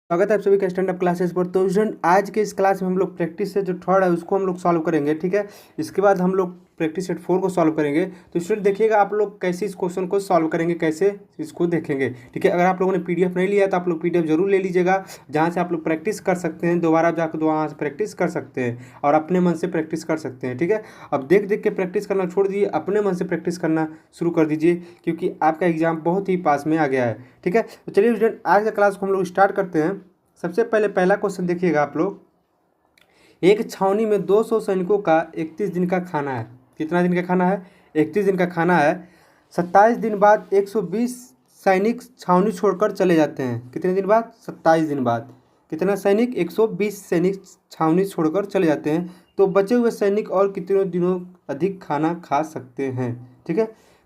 स्वागत है आप सभी का स्टैंड अप क्लासेस पर। तो स्टूडेंट, आज के इस क्लास में हम लोग प्रैक्टिस से जो थर्ड है उसको हम लोग सॉल्व करेंगे, ठीक है। इसके बाद हम लोग प्रैक्टिस सेट 4 को सॉल्व करेंगे। तो स्टूडेंट देखिएगा आप लोग कैसे इस क्वेश्चन को सॉल्व करेंगे, कैसे इसको देखेंगे, ठीक है। अगर आप लोगों ने पीडीएफ नहीं लिया तो आप लोग पीडीएफ जरूर ले लीजिएगा, जहाँ से आप लोग प्रैक्टिस कर सकते हैं, दोबारा जाकर वहाँ से प्रैक्टिस कर सकते हैं और अपने मन से प्रैक्टिस कर सकते हैं, ठीक है। अब देख देख के प्रैक्टिस करना छोड़ दीजिए, अपने मन से प्रैक्टिस करना शुरू कर दीजिए, क्योंकि आपका एग्जाम बहुत ही पास में आ गया है, ठीक है। तो चलिए स्टूडेंट, आज का क्लास को हम लोग स्टार्ट करते हैं। सबसे पहले पहला क्वेश्चन देखिएगा आप लोग। एक छावनी में 200 सैनिकों का 31 दिन का खाना है। कितना दिन का खाना है? 31 दिन का खाना है। 27 दिन बाद 120 सैनिक छावनी छोड़कर चले जाते हैं। कितने दिन बाद? 27 दिन बाद। कितना सैनिक? 120 सैनिक छावनी छोड़कर चले जाते हैं। तो बचे हुए सैनिक और कितने दिनों अधिक खाना खा सकते हैं, ठीक है।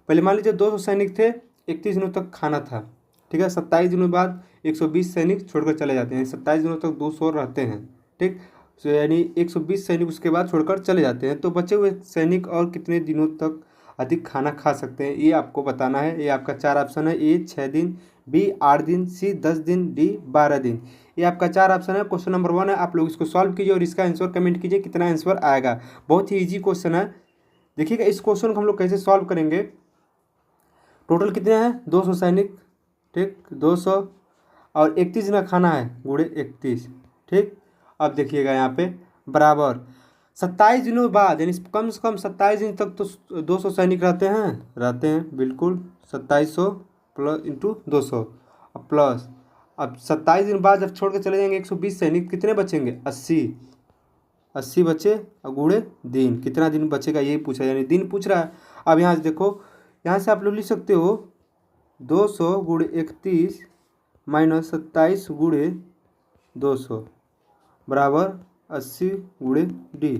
पहले मान लीजिए 200 सैनिक थे, 31 दिनों तक खाना था, ठीक है। 27 दिनों बाद 120 सैनिक छोड़कर चले जाते हैं। 27 दिनों तक 200 रहते हैं, ठीक। तो यानी 120 सैनिक उसके बाद छोड़कर चले जाते हैं। तो बचे हुए सैनिक और कितने दिनों तक अधिक खाना खा सकते हैं, ये आपको बताना है। ये आपका 4 ऑप्शन है। ए 6 दिन, बी 8 दिन, सी 10 दिन, डी 12 दिन। ये आपका 4 ऑप्शन है। क्वेश्चन नंबर 1 है। आप लोग इसको सॉल्व कीजिए और इसका आंसर कमेंट कीजिए कितना आंसर आएगा। बहुत ही ईजी क्वेश्चन है। देखिएगा इस क्वेश्चन को हम लोग कैसे सॉल्व करेंगे। टोटल कितने हैं? 200 सैनिक, ठीक, 200 और 31 दिन का खाना है, गुणे 31, ठीक। अब देखिएगा यहाँ पे बराबर 27 दिनों बाद, यानी कम से कम 27 दिन तक तो 200 सैनिक रहते हैं बिल्कुल। 2700 प्लस इंटू 200 प्लस, अब 27 दिन बाद जब छोड़ के चले जाएंगे 120 सैनिक, कितने बचेंगे? 80 बचे और गुणे दिन, कितना दिन बचेगा यही पूछा, यानी दिन पूछ रहा है। अब यहाँ से देखो, यहाँ से आप लोग लिख सकते हो 200 गुणे 31 माइनस 27 गुणे 200 बराबर 80 गुणे डी।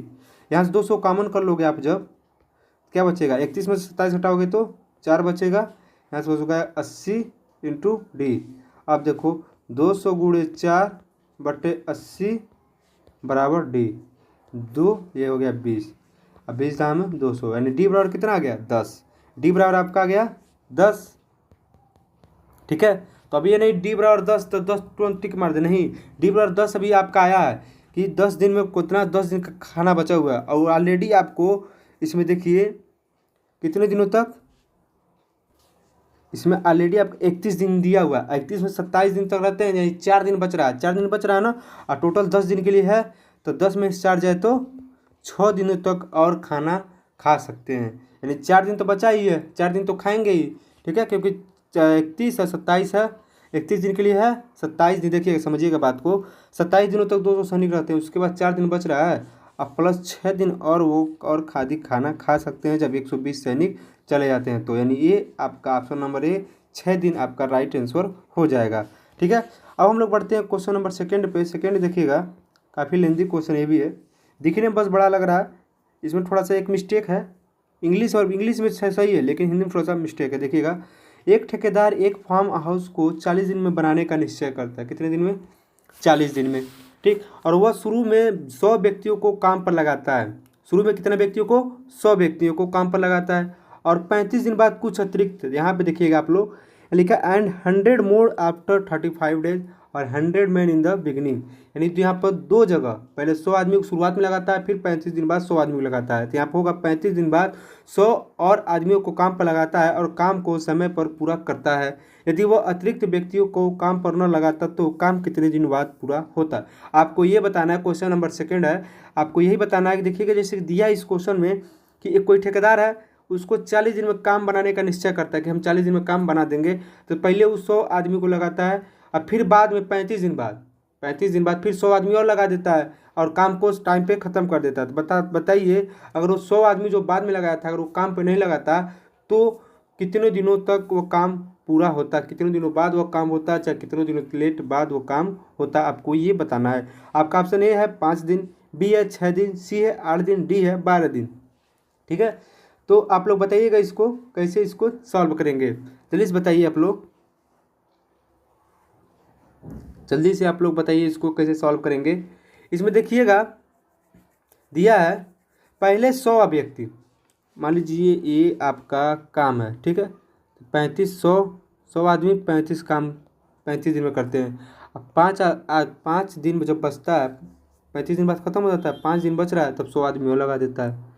यहाँ से 200 कॉमन कर लोगे आप, जब क्या बचेगा? 31 में से 27 हटाओगे तो 4 बचेगा। यहाँ से बचेगा 80 इंटू डी। अब देखो 200 गुणे 4 बटे 80 बराबर डी, 2 ये हो गया 20। अब 20 दाम 200, यानी डी बराबर कितना आ गया? 10। डी बराबर आपका आ गया 10, ठीक है। तो अभी ये नहीं डी बराबर 10 तो 10 तुरंत टिक मार दे, नहीं। डी बराबर 10 अभी आपका आया है कि 10 दिन में कितना, 10 दिन का खाना बचा हुआ है। और ऑलरेडी आपको इसमें देखिए कितने दिनों तक, इसमें ऑलरेडी आपको 31 दिन दिया हुआ है। 31 में 27 दिन तक रहते हैं, यानी 4 दिन बच रहा है, 4 दिन बच रहा है ना। और टोटल 10 दिन के लिए है, तो 10 में से 4 जाए तो 6 दिनों तक और खाना खा सकते हैं। यानी 4 दिन तो बचा ही है, 4 दिन तो खाएंगे ही, ठीक है। क्योंकि 31 है, 27 है, 31 दिन के लिए है, 27 दिन। देखिएगा समझिएगा बात को, 27 दिनों तक 200 सैनिक रहते हैं, उसके बाद 4 दिन बच रहा है। अब प्लस 6 दिन और वो और खाना खा सकते हैं जब 120 सैनिक चले जाते हैं। तो यानी ये आपका ऑप्शन नंबर ए 6 दिन आपका राइट आंसर हो जाएगा, ठीक है। अब हम लोग बढ़ते हैं क्वेश्चन नंबर सेकंड पे। सेकंड देखिएगा, काफ़ी लेंदी क्वेश्चन ये भी है, दिखने में बस बड़ा लग रहा है, इसमें थोड़ा सा एक मिस्टेक है। इंग्लिश में सही है, लेकिन हिंदी में थोड़ा सा मिस्टेक है। देखिएगा, एक ठेकेदार एक फार्म हाउस को 40 दिन में बनाने का निश्चय करता है। कितने दिन में? 40 दिन में, ठीक। और वह शुरू में 100 व्यक्तियों को काम पर लगाता है। शुरू में कितने व्यक्तियों को? 100 व्यक्तियों को काम पर लगाता है। और 35 दिन बाद कुछ अतिरिक्त, यहाँ पे देखिएगा आप लोग लिखा एंड 100 मोर आफ्टर 35 डेज और 100 मैन इन द बिगनिंग। यानी तो यहाँ पर 2 जगह, पहले 100 आदमी को शुरुआत में लगाता है, फिर 35 दिन बाद 100 आदमी को लगाता है। तो यहाँ पर होगा 35 दिन बाद 100 और आदमियों को काम पर लगाता है और काम को समय पर पूरा करता है। यदि वह अतिरिक्त व्यक्तियों को काम पर न लगाता तो काम कितने दिन बाद पूरा होता। आपको ये बताना है, क्वेश्चन नंबर सेकंड है, आपको यही बताना है कि देखिएगा जैसे दिया इस क्वेश्चन में कि एक कोई ठेकेदार है, उसको 40 दिन में काम बनाने का निश्चय करता है कि हम 40 दिन में काम बना देंगे। तो पहले वो 100 आदमी को लगाता है और फिर बाद में 35 दिन बाद फिर 100 आदमी और लगा देता है और काम को उस टाइम पे ख़त्म कर देता है। तो बताइए, अगर वो 100 आदमी जो बाद में लगाया था, अगर वो काम पे नहीं लगाता तो कितने दिनों तक वो काम पूरा होता, कितने दिनों बाद वो काम होता, चाहे कितने दिनों लेट बाद वो काम होता, आपको ये बताना है। आपका ऑप्शन ए है 5 दिन, बी है 6 दिन, सी है 8 दिन, डी है 12 दिन, ठीक है। तो आप लोग बताइएगा इसको कैसे इसको सॉल्व करेंगे, जल्दी से बताइए आप लोग, जल्दी से आप लोग बताइए इसको कैसे सॉल्व करेंगे। इसमें देखिएगा दिया है पहले 100 व्यक्ति, मान लीजिए ये आपका काम है, ठीक है। 35 100 आदमी 35 काम 35 दिन में करते हैं। अब 5 दिन जब बचता है, 35 दिन बाद खत्म हो जाता है, 5 दिन बच रहा है, तब 100 आदमी और लगा देता है।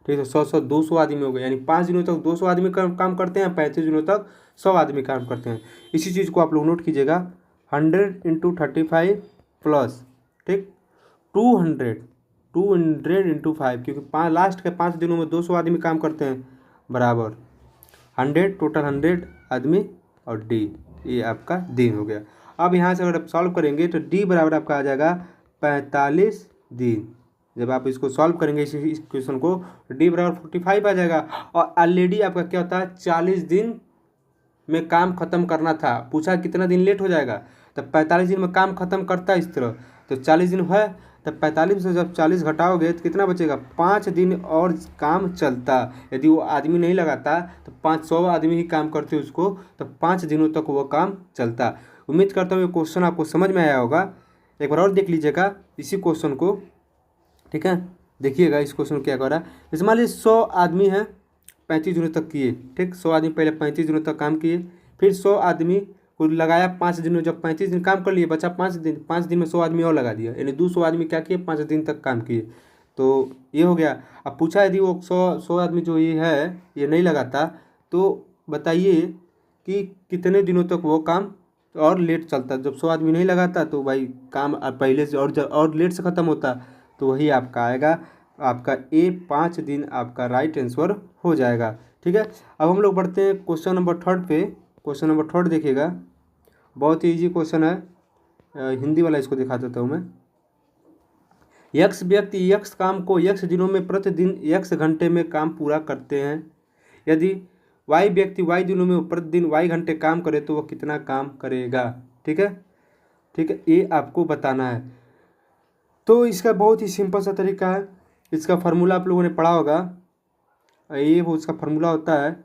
ठीक है, 200 आदमी हो गए, यानी 5 दिनों तक 200 आदमी काम करते हैं, 35 दिनों तक 100 आदमी काम करते हैं। इसी चीज़ को आप लोग नोट कीजिएगा, 100 × 35 प्लस, ठीक, 200 × 5, क्योंकि लास्ट के 5 दिनों में 200 आदमी काम करते हैं, बराबर 100, टोटल 100 आदमी और डी, ये आपका दिन हो गया। अब यहाँ से अगर आप सॉल्व करेंगे तो डी बराबर आपका आ जाएगा 45 दिन। जब आप इसको सॉल्व करेंगे इस क्वेश्चन को, डी बराबर 45 आ जाएगा। और ऑलरेडी आपका क्या होता है, 40 दिन में काम खत्म करना था, पूछा कितना दिन लेट हो जाएगा, तब 45 दिन में काम खत्म करता है इस तरह, तो 40 दिन है, तब 45 से जब 40 घटाओगे तो कितना बचेगा, 5 दिन और काम चलता। यदि वो आदमी नहीं लगाता तो 500 आदमी ही काम करते उसको, तब 5 दिनों तक वो काम चलता। उम्मीद करता हूँ ये क्वेश्चन आपको समझ में आया होगा। एक बार और देख लीजिएगा इसी क्वेश्चन को, ठीक है, देखिएगा इस क्वेश्चन क्या कर रहा है। जैसे मान लीजिए 100 आदमी हैं, 35 दिनों तक किए, ठीक, 100 आदमी पहले 35 दिनों तक काम किए, फिर 100 आदमी को लगाया 5 दिनों, जब 35 दिन काम कर लिए बचा 5 दिन में 100 आदमी और लगा दिया, यानी 200 आदमी क्या किए, 5 दिन तक काम किए, तो ये हो गया। अब पूछा यदि वो 100 आदमी जो ये है ये नहीं लगाता, तो बताइए कि कितने दिनों तक वो काम और लेट चलता। जब 100 आदमी नहीं लगाता तो भाई काम पहले से और लेट से ख़त्म होता, तो वही आपका आएगा, आपका ए 5 दिन आपका राइट आंसर हो जाएगा। ठीक है, अब हम लोग बढ़ते हैं क्वेश्चन नंबर 3 पे। क्वेश्चन नंबर 3 देखिएगा, बहुत ही ईजी क्वेश्चन है, हिंदी वाला इसको दिखा देता हूँ मैं। यक्स व्यक्ति यक्स काम को यक्स दिनों में प्रतिदिन यक्स घंटे में काम पूरा करते हैं। यदि वाई व्यक्ति वाई दिनों में प्रतिदिन वाई घंटे काम करे तो वह कितना काम करेगा। ठीक है, ठीक है, ये आपको बताना है। तो इसका बहुत ही सिंपल सा तरीका है, इसका फार्मूला आप लोगों ने पढ़ा होगा। ये वो इसका फार्मूला होता है,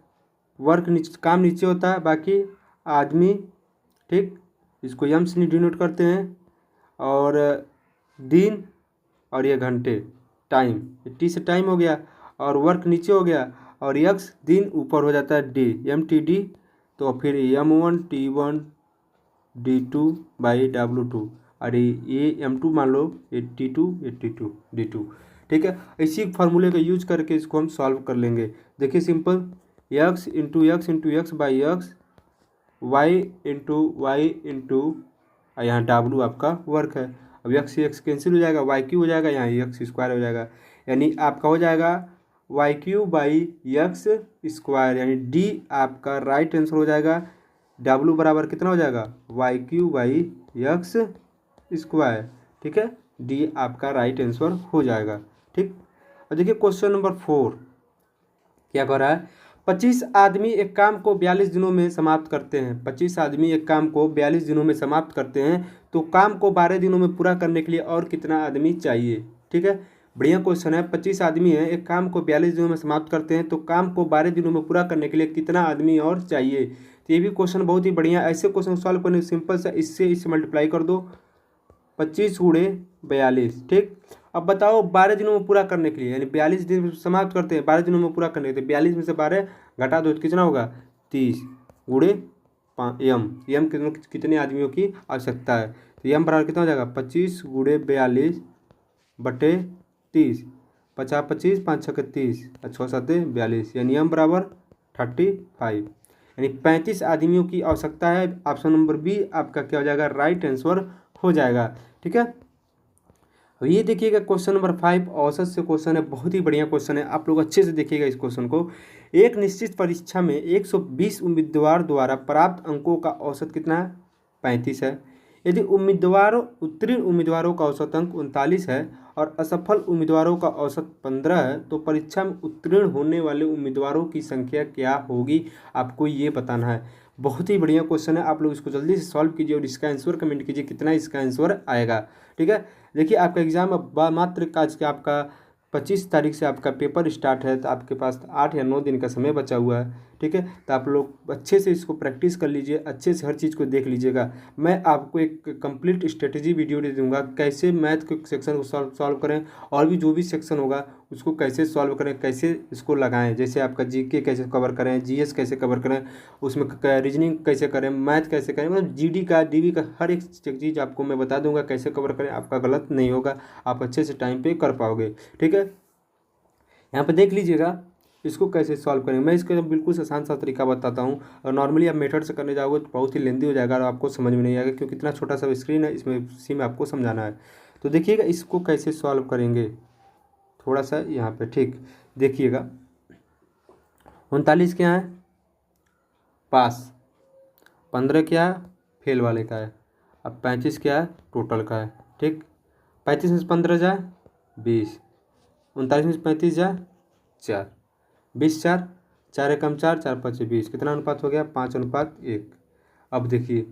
वर्क काम नीचे होता है, बाकी आदमी, ठीक, इसको यम से डिनोट करते हैं, और दिन और ये घंटे, टाइम, टी से टाइम हो गया, और वर्क नीचे हो गया, और यक्स दिन ऊपर हो जाता है डी, MTD, तो फिर M1 T1 D2 by W2, और ये M2 मान लो, ये T2 ये T2 D2। ठीक है, इसी फार्मूले का यूज करके इसको हम सॉल्व कर लेंगे। देखिए simple, x into x by x, y into यहाँ W आपका वर्क है। अब यक्स यक्स कैंसिल हो जाएगा, वाई क्यू हो जाएगा, यहाँ यक्स स्क्वायर हो जाएगा, यानी आपका हो जाएगा y q by x square, यानी डी आपका राइट आंसर हो जाएगा। W बराबर कितना हो जाएगा, y q by x square. ठीक है, डी आपका राइट आंसर हो जाएगा। ठीक, और देखिए क्वेश्चन नंबर 4 क्या कह रहा है, 25 आदमी एक काम को 42 दिनों में समाप्त करते हैं। 25 आदमी एक काम को 42 दिनों में समाप्त करते हैं, तो काम को 12 दिनों में पूरा करने के लिए और कितना आदमी चाहिए। ठीक है, बढ़िया क्वेश्चन है। 25 आदमी हैं, एक काम को 42 दिनों में समाप्त करते हैं, तो काम को 12 दिनों में पूरा करने के लिए कितना आदमी और चाहिए। तो ये भी क्वेश्चन बहुत ही बढ़िया। ऐसे क्वेश्चन सॉल्व करने सिंपल सा, इससे मल्टीप्लाई कर दो, 25 × 42। ठीक, अब बताओ 12 दिनों में पूरा करने के लिए, यानी 42 दिन समाप्त करते हैं, 12 दिनों में पूरा करने के लिए 42 में से 12 घटा दो तो कितना होगा, 30 × यम कितने आदमियों की आवश्यकता है। तो यम बराबर कितना हो जाएगा, 25 × 42 बटे 30, 50 25 5 6 30 6 7 42, यानी यम बराबर 35, यानी 35 आदमियों की आवश्यकता है। ऑप्शन नंबर बी आपका क्या हो जाएगा, राइट आंसर हो जाएगा। ठीक है, अब ये देखिएगा क्वेश्चन नंबर 5 औसत से क्वेश्चन है, बहुत ही बढ़िया क्वेश्चन है, आप लोग अच्छे से देखिएगा इस क्वेश्चन को। एक निश्चित परीक्षा में 120 उम्मीदवार द्वारा प्राप्त अंकों का औसत कितना है, 35 है। यदि उत्तीर्ण उम्मीदवारों का औसत अंक 39 है और असफल उम्मीदवारों का औसत 15 है, तो परीक्षा में उत्तीर्ण होने वाले उम्मीदवारों की संख्या क्या होगी, आपको ये बताना है। बहुत ही बढ़िया क्वेश्चन है, आप लोग इसको जल्दी से सॉल्व कीजिए और इसका आंसर कमेंट कीजिए कितना इसका आंसर आएगा। ठीक है, देखिए आपका एग्जाम अब मात्र आज के आपका 25 तारीख से आपका पेपर स्टार्ट है, तो आपके पास 8 या 9 दिन का समय बचा हुआ है। ठीक है। तो आप लोग अच्छे से इसको प्रैक्टिस कर लीजिए, अच्छे से हर चीज़ को देख लीजिएगा। मैं आपको एक कंप्लीट स्ट्रेटेजी वीडियो दे दूंगा कैसे मैथ के सेक्शन को सॉल्व करें, और भी जो भी सेक्शन होगा उसको कैसे सॉल्व करें, कैसे इसको लगाएं, जैसे आपका जीके कैसे कवर करें, जीएस कैसे कवर करें, उसमें रीजनिंग कैसे करें, मैथ कैसे करें, मतलब जीडी का डीवी का हर एक चीज़ आपको मैं बता दूंगा कैसे कवर करें। आपका गलत नहीं होगा, आप अच्छे से टाइम पे कर पाओगे, ठीक है। यहाँ पे देख लीजिएगा इसको कैसे सॉल्व करेंगे। मैं इसका बिल्कुल आसान सा तरीका बताता हूँ, और नॉर्मली आप मेथड से करने जाओगे तो बहुत ही लेंदी हो जाएगा और आपको समझ में नहीं आएगा, क्योंकि इतना छोटा सा स्क्रीन है, इसमें इसी में आपको समझाना है। तो देखिएगा इसको कैसे सॉल्व करेंगे, थोड़ा सा यहाँ पे ठीक देखिएगा। 39 क्या है, पास। 15 क्या है, फेल वाले का है। अब 35 क्या है, टोटल का है, ठीक। 35 में से 15 जाए 20, 39 में से 35 जाए 4, 20 4, 4 एकम 4, 4 5 20, कितना अनुपात हो गया, 5:1। अब देखिए,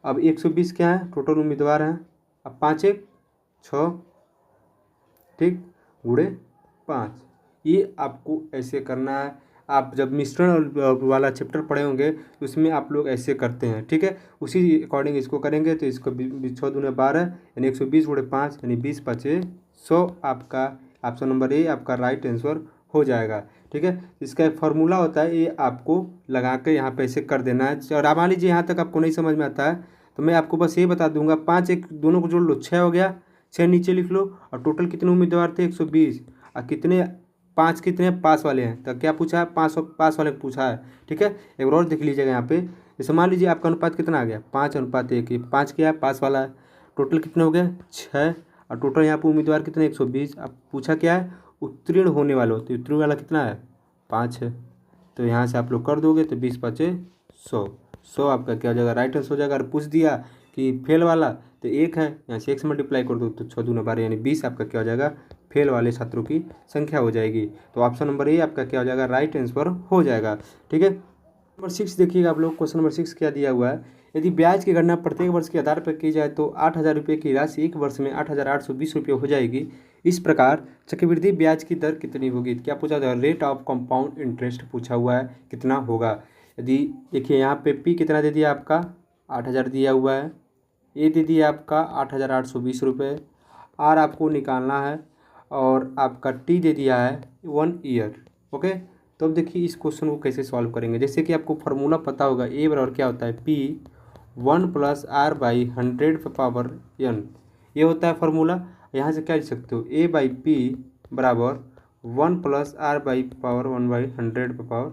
अब 120 क्या है, टोटल उम्मीदवार हैं। अब 5 1 6, ठीक, गुणे 5। ये आपको ऐसे करना है। आप जब मिश्रण वाला चैप्टर पढ़े होंगे तो उसमें आप लोग ऐसे करते हैं, ठीक है। उसी अकॉर्डिंग इसको करेंगे। तो इसको 6 दूने 12 यानी 120 गुणे 5 यानी 20 5 100। आपका ऑप्शन नंबर ए आपका राइट आंसर हो जाएगा, ठीक है। इसका एक फार्मूला होता है, ये आपको लगा के यहाँ पे ऐसे कर देना है। और मान लीजिए यहाँ तक आपको नहीं समझ में आता है तो मैं आपको बस ये बता दूंगा, 5 1 दोनों को जोड़ लो, 6 हो गया, 6 नीचे लिख लो। और टोटल कितने उम्मीदवार थे, 120। और कितने, 5 कितने पास वाले हैं, तो क्या पूछा है, 500 पास वाले को पूछा है, ठीक है। एक बार और देख लीजिएगा यहाँ पे, जैसे मान लीजिए आपका अनुपात कितना आ गया, 5:1। 5 क्या है, पास वाला है। टोटल कितने हो गए, 6। और टोटल यहाँ पे उम्मीदवार कितने, 120। अब पूछा क्या है, उत्तीर्ण होने वाले हो, तो उत्तीर्ण वाला कितना है, 5 है। तो यहाँ से आप लोग कर दोगे तो 20 5 100। 100 आपका क्या हो जाएगा, राइट आंसर हो जाएगा। और पूछ दिया कि फेल वाला, तो 1 है, यहाँ से 1 से मल्टीप्लाई कर दो तो 6 दूना 12 यानी 20 आपका क्या हो जाएगा, फेल वाले छात्रों की संख्या हो जाएगी। तो ऑप्शन नंबर ए आपका क्या हो जाएगा, राइट आंसर हो जाएगा, ठीक है। नंबर 6 देखिएगा आप लोग, क्वेश्चन नंबर 6 क्या दिया हुआ है। यदि ब्याज की गणना प्रत्येक वर्ष के आधार पर की जाए तो 8,000 रुपये की राशि एक वर्ष में 8,820 रुपये हो जाएगी। इस प्रकार चक्रवृद्धि ब्याज की दर कितनी होगी। क्या पूछा था, रेट ऑफ कंपाउंड इंटरेस्ट पूछा हुआ है, कितना होगा। यदि देखिए यहाँ पे पी कितना दे दिया आपका, 8,000 दिया हुआ है। ए दे दिया आपका 8,820 रुपये। आर आपको निकालना है, और आपका टी दे दिया है 1 ईयर, ओके। तो अब देखिए इस क्वेश्चन को कैसे सॉल्व करेंगे। जैसे कि आपको फार्मूला पता होगा, ए बराबर क्या होता है, पी 1 + r/100 ये होता है फार्मूला। यहाँ से क्या लिख सकते हो, a/p बराबर 1 + r/100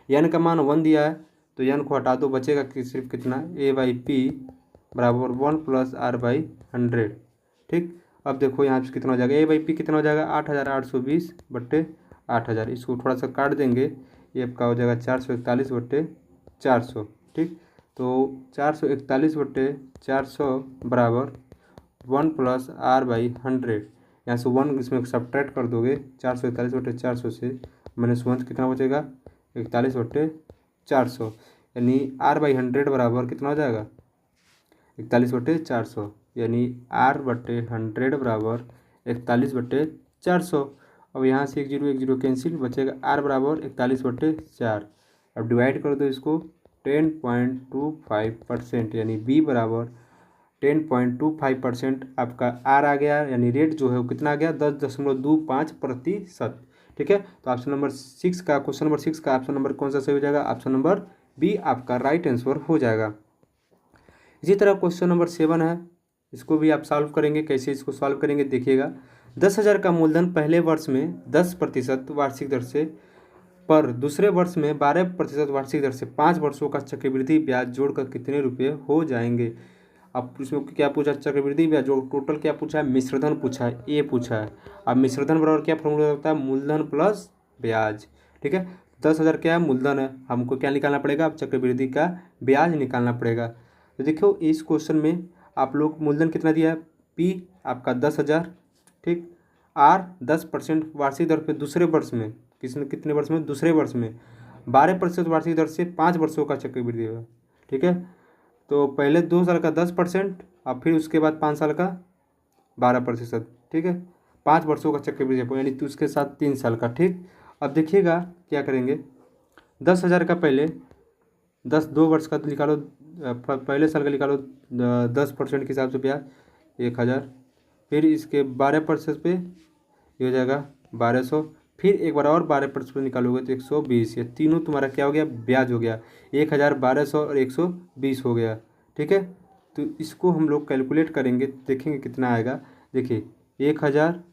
n का मान 1 दिया है तो n को हटा दो, बचेगा कि सिर्फ कितना, a/p बराबर 1 + r/100, ठीक। अब देखो यहाँ से कितना हो जाएगा, a/p कितना हो जाएगा, 8,820 बट्टे 8,000। इसको थोड़ा सा काट देंगे, ये आपका हो जाएगा 441 बट्टे 400, ठीक। तो 441 बट्टे 400 बराबर 1 + r/100। यहाँ से 1 इसमें सब्ट्रैक्ट कर दोगे, 441 बट्टे 400 से -1 कितना बचेगा, 41 बट्टे 400, यानी r/100 बराबर कितना हो जाएगा, 41 बट्टे 400, यानी r/100 बराबर 41 बट्टे 400। अब यहाँ से 1 0 कैंसिल, बचेगा r बराबर 41 बट्टे 4। अब डिवाइड कर दो इसको 10.25%, यानी b बराबर 10.25% आपका r आ गया, यानी रेट जो है वो कितना आ गया, 10.25%, ठीक है। तो ऑप्शन नंबर 6 का, क्वेश्चन नंबर 6 का ऑप्शन नंबर कौन सा सही हो जाएगा, ऑप्शन नंबर बी आपका राइट आंसर हो जाएगा। इसी तरह क्वेश्चन नंबर 7 है, इसको भी आप सॉल्व करेंगे। कैसे इसको सॉल्व करेंगे देखिएगा। 10,000 का मूलधन पहले वर्ष में 10% वार्षिक दर से, पर दूसरे वर्ष में 12% वार्षिक दर से 5 वर्षों का चक्रवृद्धि ब्याज जोड़कर कितने रुपये हो जाएंगे। अब इसमें क्या पूछा, चक्रवृद्धि ब्याज जोड़, टोटल क्या पूछा है, मिश्रधन पूछा है, ए पूछा है। अब मिश्रधन बराबर क्या फॉर्मूला होता है, मूलधन प्लस ब्याज, ठीक है। 10,000 क्या है, मूलधन है, हमको क्या निकालना पड़ेगा, अब चक्रवृद्धि का ब्याज निकालना पड़ेगा। तो देखो इस क्वेश्चन में आप लोग मूलधन कितना दिया है, पी आपका 10,000, ठीक। आर 10% वार्षिक दर पे दूसरे वर्ष में, कितने वर्ष में, दूसरे वर्ष में 12% वार्षिक दर से 5 वर्षों का चक्रवृद्धि होगा, ठीक है। तो पहले 2 साल का 10%, और फिर उसके बाद 5 साल का 12%, ठीक है। 5 वर्षों का चक्रवृद्धि यानी तो उसके साथ 3 साल का, ठीक। अब देखिएगा क्या करेंगे, 10,000 का पहले 2 वर्ष का निकालो, पहले साल का निकालो 10% के हिसाब से ब्याज 1,000, फिर इसके 12% पे ये हो जाएगा 1200, फिर एक बार और 12% पे निकालोगे तो 120। ये तीनों तुम्हारा क्या हो गया, ब्याज हो गया। 1,000, 1200 और 120 हो गया। ठीक है, तो इसको हम लोग कैलकुलेट करेंगे, देखेंगे कितना आएगा। देखिए 1,000,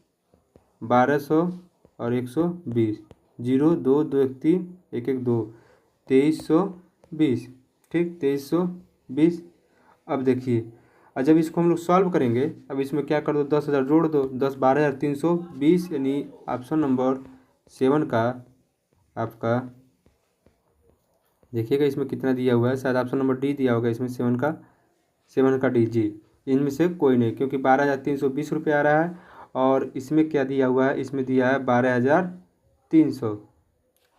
1200 और 120, 0 2 2 1 3 1 1 2, 2320। ठीक, 2320। अब देखिए, और जब इसको हम लोग सॉल्व करेंगे, अब इसमें क्या कर दो, 10,000 जोड़ दो, 10 12,320, यानी ऑप्शन नंबर 7 का आपका, देखिएगा इसमें कितना दिया हुआ है, शायद ऑप्शन नंबर डी दिया होगा इसमें, 7 का डी जी। इनमें से कोई नहीं, क्योंकि 12,320 रुपये आ रहा है, और इसमें क्या दिया हुआ है, इसमें दिया है 12,300।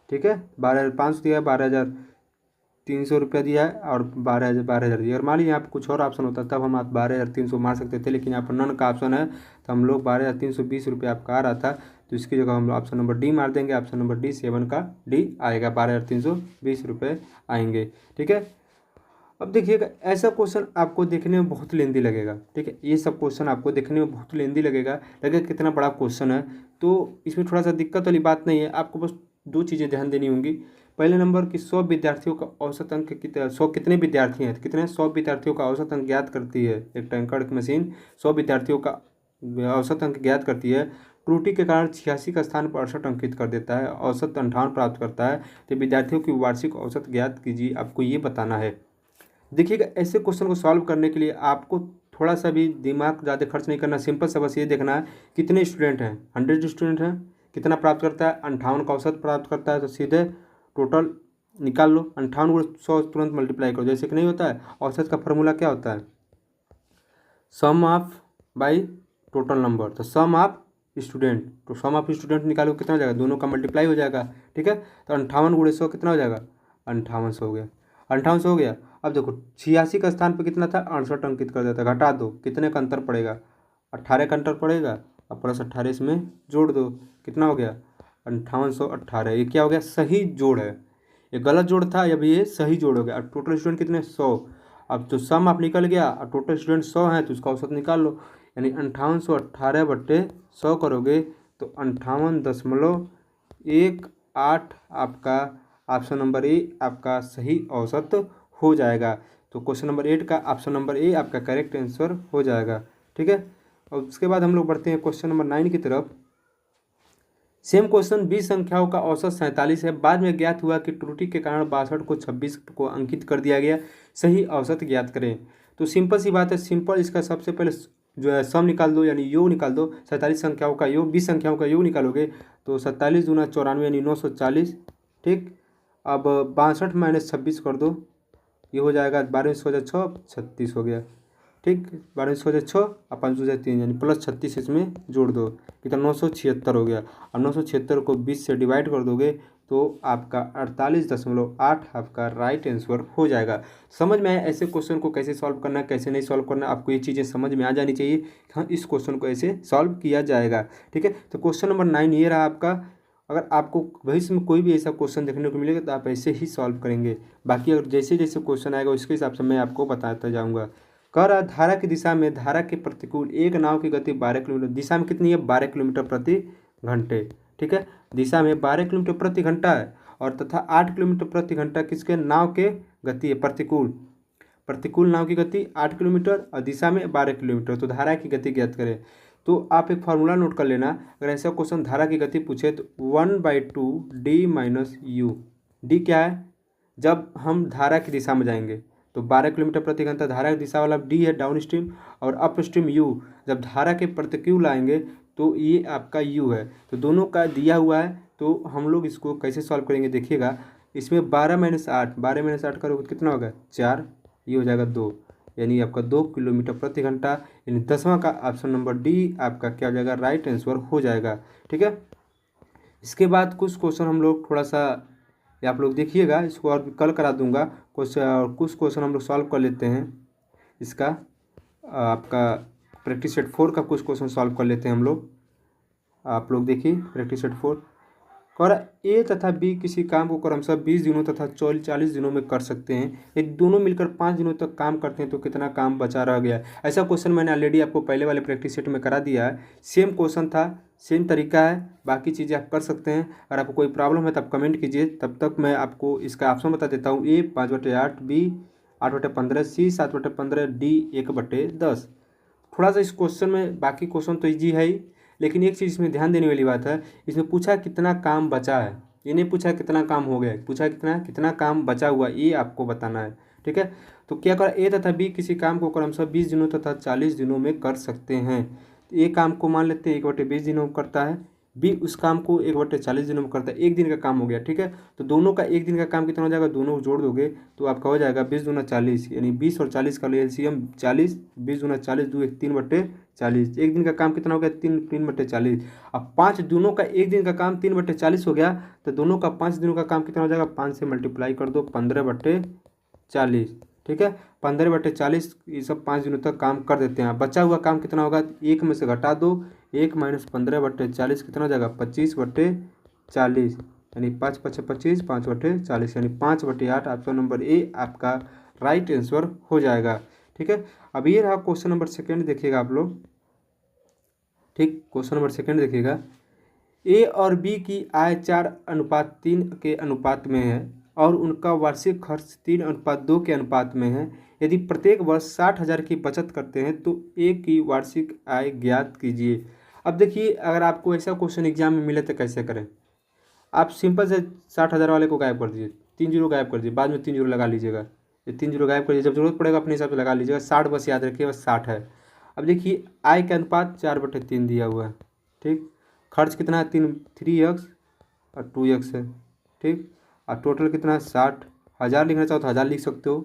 ठीक है, 12,500 दिया है, 12,300 रुपया दिया है, और 12,000 दिया। और मान लीजिए यहाँ पर कुछ और ऑप्शन होता तब हम आप 12,300 मार सकते थे, लेकिन यहाँ पर नन का ऑप्शन है, तो हम लोग 12,320 रुपये आपका आ रहा था, तो इसकी जगह हम ऑप्शन नंबर डी मार देंगे। ऑप्शन नंबर डी, 7 का डी आएगा, 12,320 रुपये आएंगे। ठीक है, अब देखिएगा, ऐसा क्वेश्चन आपको देखने में बहुत लेंदी लगेगा। ठीक है, ये सब क्वेश्चन आपको देखने में बहुत लेंदी लगेगा कितना बड़ा क्वेश्चन है। तो इसमें थोड़ा सा दिक्कत वाली बात नहीं है, आपको बस 2 चीज़ें ध्यान देनी होंगी। पहले नंबर कि 100 विद्यार्थियों का औसत अंक 100 कितने विद्यार्थी हैं, कितने 100 विद्यार्थियों का औसत अंक ज्ञात करती है। एक टैंकर की मशीन 100 विद्यार्थियों का औसत अंक ज्ञात करती है, त्रुटि के कारण 86 का स्थान पर 68 अंकित कर देता है, औसत 58 प्राप्त करता है, तो विद्यार्थियों की वार्षिक औसत ज्ञात कीजिए, आपको ये बताना है। देखिएगा, ऐसे क्वेश्चन को सॉल्व करने के लिए आपको थोड़ा सा भी दिमाग ज़्यादा खर्च नहीं करना, सिंपल सा बस ये देखना है कितने स्टूडेंट हैं, 100 स्टूडेंट हैं, कितना प्राप्त करता है, 58 का औसत प्राप्त करता है, तो सीधे टोटल निकाल लो, 58 को 100 तुरंत मल्टीप्लाई करो, जैसे कि नहीं होता है। औसत का फॉर्मूला क्या होता है, सम ऑफ बाई टोटल नंबर, तो सम ऑफ स्टूडेंट, तो सम ऑफ स्टूडेंट निकालो कितना हो जाएगा, दोनों का मल्टीप्लाई हो जाएगा। ठीक है, तो 58 गुणे 100 कितना हो जाएगा, 5800 हो गया, 5800 हो गया। अब देखो 86 का स्थान पे कितना था, 68 अंकित कर देता, घटा दो, कितने का अंतर पड़ेगा, 18 का अंतर पड़ेगा, और प्लस 18 इसमें जोड़ दो, कितना हो गया, 5818। ये क्या हो गया, सही जोड़ है, ये गलत जोड़ था, अब ये सही जोड़ हो गया। और टोटल स्टूडेंट कितने, 100। अब जो सम आप निकल गया और टोटल स्टूडेंट 100 हैं, तो उसका औसत निकाल लो, यानी 5818/100 करोगे तो 58.18 आपका ऑप्शन नंबर ए आपका सही औसत हो जाएगा। तो क्वेश्चन नंबर 8 का ऑप्शन नंबर ए आपका करेक्ट आंसर हो जाएगा। ठीक है, और उसके बाद हम लोग बढ़ते हैं क्वेश्चन नंबर 9 की तरफ। सेम क्वेश्चन 20 संख्याओं का औसत 47 है, बाद में ज्ञात हुआ कि त्रुटि के कारण 62 को 26 को अंकित कर दिया गया, सही औसत ज्ञात करें। तो सिंपल सी बात है, सिंपल इसका सबसे पहले जो है सम निकाल दो, यानी योग निकाल दो, 47 संख्याओं का योग, 20 संख्याओं का योग निकालोगे तो 47 दूना 94 यानी 940। ठीक, अब 62 माइनस 26 कर दो, ये हो जाएगा 12 हो जाए 6, 36 हो गया। ठीक, 12 हो जाए 6 और 5 हो जाए 3, यानी प्लस 36 इसमें जोड़ दो, कितना 976 हो गया। और 976 को 20 से डिवाइड कर दोगे तो आपका 48.8 आपका राइट आंसर हो जाएगा। समझ में आया ऐसे क्वेश्चन को कैसे सॉल्व करना है, कैसे नहीं सॉल्व करना, आपको ये चीज़ें समझ में आ जानी चाहिए। हाँ, इस क्वेश्चन को ऐसे सॉल्व किया जाएगा। ठीक है, तो क्वेश्चन नंबर 9 ये रहा आपका। अगर आपको भविष्य में कोई भी ऐसा क्वेश्चन देखने को मिलेगा तो आप ऐसे ही सॉल्व करेंगे। बाकी अगर जैसे जैसे क्वेश्चन आएगा उसके हिसाब से मैं आपको बताता जाऊँगा। कह रहा धारा की दिशा में धारा के प्रतिकूल एक नाव की गति 12 किलोमीटर, दिशा में कितनी है, 12 किलोमीटर प्रति घंटे। ठीक है, दिशा में 12 किलोमीटर प्रति घंटा है, और तथा 8 किलोमीटर प्रति घंटा किसके नाव के गति है, प्रतिकूल नाव की गति 8 किलोमीटर और दिशा में 12 किलोमीटर। तो धारा की गति ज्ञात करें। तो आप एक फार्मूला नोट कर लेना, अगर ऐसा क्वेश्चन धारा की गति पूछे तो 1/2 डी माइनस यू। डी क्या है, जब हम धारा की दिशा में जाएंगे तो 12 किलोमीटर प्रति घंटा धारा की दिशा वाला डी है डाउन स्ट्रीम, और अप स्ट्रीम यू, जब धारा के प्रतिकूल आएंगे तो ये आपका यू है। तो दोनों का दिया हुआ है, तो हम लोग इसको कैसे सॉल्व करेंगे देखिएगा। इसमें 12 माइनस 8 करोगे कितना होगा, 4, ये हो जाएगा 2, यानी आपका 2 किलोमीटर प्रति घंटा, यानी 10वां का ऑप्शन नंबर डी आपका क्या हो जाएगा, राइट आंसर हो जाएगा। ठीक है, इसके बाद कुछ क्वेश्चन हम लोग थोड़ा सा, आप लोग देखिएगा, इसको और कल करा दूंगा क्वेश्चन, कुछ क्वेश्चन हम लोग सॉल्व कर लेते हैं। इसका आपका प्रैक्टिस सेट 4 का कुछ क्वेश्चन सॉल्व कर लेते हैं हम लोग। आप लोग देखिए प्रैक्टिस सेट 4 और ए तथा बी किसी काम को क्रमशः 20 दिनों तथा 40 दिनों में कर सकते हैं, यदि दोनों मिलकर 5 दिनों तक काम करते हैं तो कितना काम बचा रह गया। ऐसा क्वेश्चन मैंने ऑलरेडी आपको पहले वाले प्रैक्टिस सेट में करा दिया है। सेम क्वेश्चन था, सेम तरीका है, बाकी चीज़ें आप कर सकते हैं। अगर आपको कोई प्रॉब्लम है तब कमेंट कीजिए, तब तक मैं आपको इसका ऑप्शन बता देता हूँ। ए 5/8, बी 8/15, सी 7/15, डी 1/10। थोड़ा सा इस क्वेश्चन में, बाकी क्वेश्चन तो ईजी है ही, लेकिन एक चीज़ इसमें ध्यान देने वाली बात है, इसमें पूछा कितना काम बचा है, ये नहीं पूछा कितना काम हो गया, पूछा कितना काम बचा हुआ, ये आपको बताना है। ठीक है, तो क्या कर, ए तथा बी किसी काम को क्रमशः 20 दिनों तथा 40 दिनों में कर सकते हैं। ए काम को मान लेते हैं 1/20 दिनों में करता है, बी उस काम को 1/40 दिनों में करता है, एक दिन का काम हो गया। ठीक है, तो दोनों का एक दिन का काम कितना हो जाएगा, दोनों को जोड़ दोगे तो आपका हो जाएगा 20 दूना 40, यानी 20 और 40 का एलसीएम 40, 20 दूना 40, 2 1 3/40। एक दिन का काम कितना हो गया, 3/40। अब 5 दोनों का एक दिन का काम 3/40 हो गया, तो दोनों का 5 दिनों का काम कितना हो जाएगा, 5 से मल्टीप्लाई कर दो, 15/40। ठीक है, 15/40, ये सब 5 दिनों तक काम कर देते हैं। बचा हुआ काम कितना होगा, एक में से घटा दो, 1 - 15/40 कितना हो जाएगा, 25/40, यानी 5 × 5 = 25, 5/40, यानी 5/8 ऑप्शन नंबर ए आपका राइट आंसर हो जाएगा। ठीक है, अब ये रहा क्वेश्चन नंबर सेकेंड, देखिएगा आप लोग। ठीक, क्वेश्चन नंबर सेकेंड देखिएगा। ए और बी की आय 4:3 के अनुपात में है और उनका वार्षिक खर्च 3:2 के अनुपात में है। यदि प्रत्येक वर्ष 60,000 की बचत करते हैं तो ए की वार्षिक आय ज्ञात कीजिए। अब देखिए, अगर आपको ऐसा क्वेश्चन एग्जाम में मिले तो कैसे करें। आप सिंपल से 60,000 वाले को गायब कर दीजिए, 3 जीरो गायब कर दीजिए, बाद में 3 जीरो लगा लीजिएगा। ये 3 जीरो गायब कर दीजिए, जब जरूरत पड़ेगा अपने हिसाब से लगा लीजिएगा। 60 बस याद रखिए, बस 60 है। अब देखिए, आय का अनुपात 4/3 दिया हुआ है। ठीक, खर्च कितना है, 3x और 2x है। ठीक, और टोटल कितना है, 60,000 लिखना चाहो तो 1000 लिख सकते हो,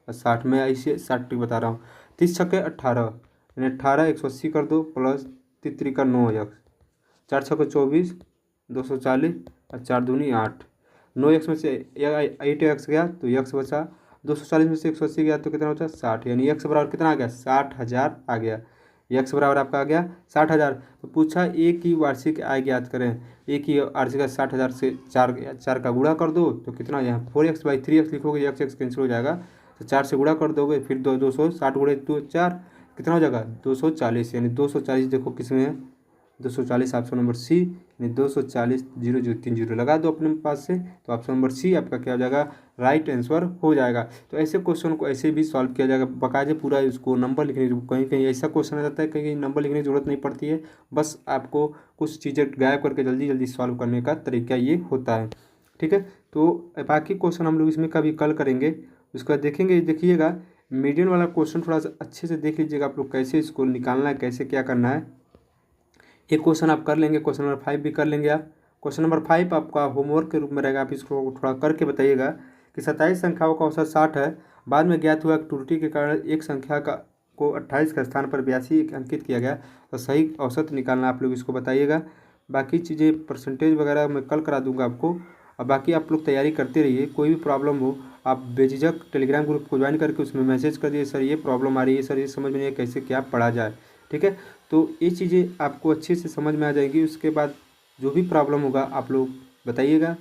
और 60 में ऐसे 60 बता रहा हूँ। 30 छक्के 18, यानी 18, 180 कर दो, प्लस 3 का 9x, 4 छक्के 24, 240, और 4 दूनी 8। 9x में से 8x गया तो x बचा, 240 में से 180 गया तो कितना बचा, 60, यानी x बराबर कितना आ गया, 60,000 आ गया। x बराबर आपका आ गया 60,000। तो पूछा ए की वार्षिक आय ज्ञात करें। ए की वार्षिक आय 60,000 से 4 का गुणा कर दो तो कितना, यहाँ 4x/3x लिखोगे, x कैंसिल हो जाएगा, तो 4 से गुणा कर दोगे, फिर 260 गुणे 2 4 कितना हो जाएगा, 240, यानी 240 देखो किस में है, 240 ऑप्शन नंबर सी, यानी 240, 0 0 3 0 लगा दो अपने पास से, तो ऑप्शन नंबर सी आपका क्या हो जाएगा, राइट आंसर हो जाएगा। तो ऐसे क्वेश्चन को ऐसे भी सॉल्व किया जाएगा, बाकायदे पूरा इसको नंबर लिखने की, कहीं कहीं ऐसा क्वेश्चन आ जाता है कहीं कहीं नंबर लिखने की जरूरत नहीं पड़ती है, बस आपको कुछ चीज़ें गायब करके जल्दी जल्दी सॉल्व करने का तरीका ये होता है। ठीक है, तो बाकी क्वेश्चन हम लोग इसमें कभी कल करेंगे, उसका देखेंगे। देखिएगा, मीडियन वाला क्वेश्चन थोड़ा सा अच्छे से देख लीजिएगा आप लोग, कैसे इसको निकालना है, कैसे क्या करना है। एक क्वेश्चन आप कर लेंगे, क्वेश्चन नंबर 5 भी कर लेंगे आप। क्वेश्चन नंबर 5 आपका होमवर्क के रूप में रहेगा, आप इसको थोड़ा करके बताइएगा कि 27 संख्याओं का औसत 60 है, बाद में ज्ञात हुआ कि त्रुटि के कारण एक संख्या को 28 के स्थान पर 82 अंकित किया गया, तो सही औसत निकालना आप लोग इसको बताइएगा। बाकी चीज़ें परसेंटेज वगैरह मैं कल करा दूंगा आपको, और बाकी आप लोग तैयारी करते रहिए। कोई भी प्रॉब्लम हो आप बेझिझक टेलीग्राम ग्रुप को ज्वाइन करके उसमें मैसेज कर दिए, सर ये प्रॉब्लम आ रही है, सर ये समझ में नहीं है कैसे क्या पढ़ा जाए। ठीक है, तो ये चीज़ें आपको अच्छे से समझ में आ जाएगी। उसके बाद जो भी प्रॉब्लम होगा आप लोग बताइएगा।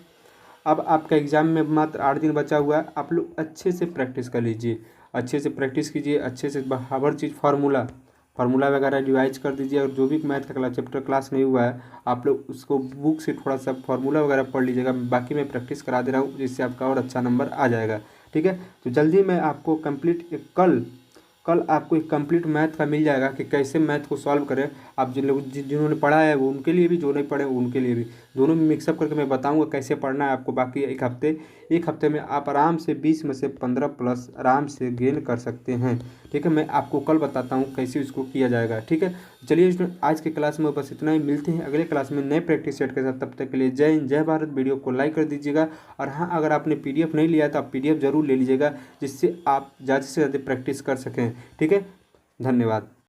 अब आपका एग्ज़ाम में मात्र 8 दिन बचा हुआ है, आप लोग अच्छे से प्रैक्टिस कर लीजिए, अच्छे से प्रैक्टिस कीजिए, अच्छे से हर चीज़ फार्मूला वगैरह रिवाइज कर दीजिए। और जो भी मैथ का चैप्टर क्लास नहीं हुआ है आप लोग उसको बुक से थोड़ा सा फार्मूला वगैरह पढ़ लीजिएगा, बाकी मैं प्रैक्टिस करा दे रहा हूँ जिससे आपका और अच्छा नंबर आ जाएगा। ठीक है, तो जल्दी मैं आपको कंप्लीट कल आपको एक कंप्लीट मैथ का मिल जाएगा कि कैसे मैथ को सॉल्व करें। आप जिन्होंने पढ़ा है वो उनके लिए भी, जो नहीं पढ़े उनके लिए भी, दोनों में मिक्सअप करके मैं बताऊंगा कैसे पढ़ना है आपको। बाकी एक हफ्ते में आप आराम से 20 में से 15 प्लस आराम से गेन कर सकते हैं। ठीक है, मैं आपको कल बताता हूँ कैसे इसको किया जाएगा। ठीक है, चलिए स्टूडेंट, आज के क्लास में बस इतना ही, मिलते हैं अगले क्लास में नए प्रैक्टिस सेट के साथ। तब तक के लिए जय हिंद, जय भारत। वीडियो को लाइक कर दीजिएगा, और हाँ, अगर आपने PDF नहीं लिया तो आप PDF जरूर ले लीजिएगा, जिससे आप ज़्यादा से ज़्यादा प्रैक्टिस कर सकें। ठीक है, धन्यवाद।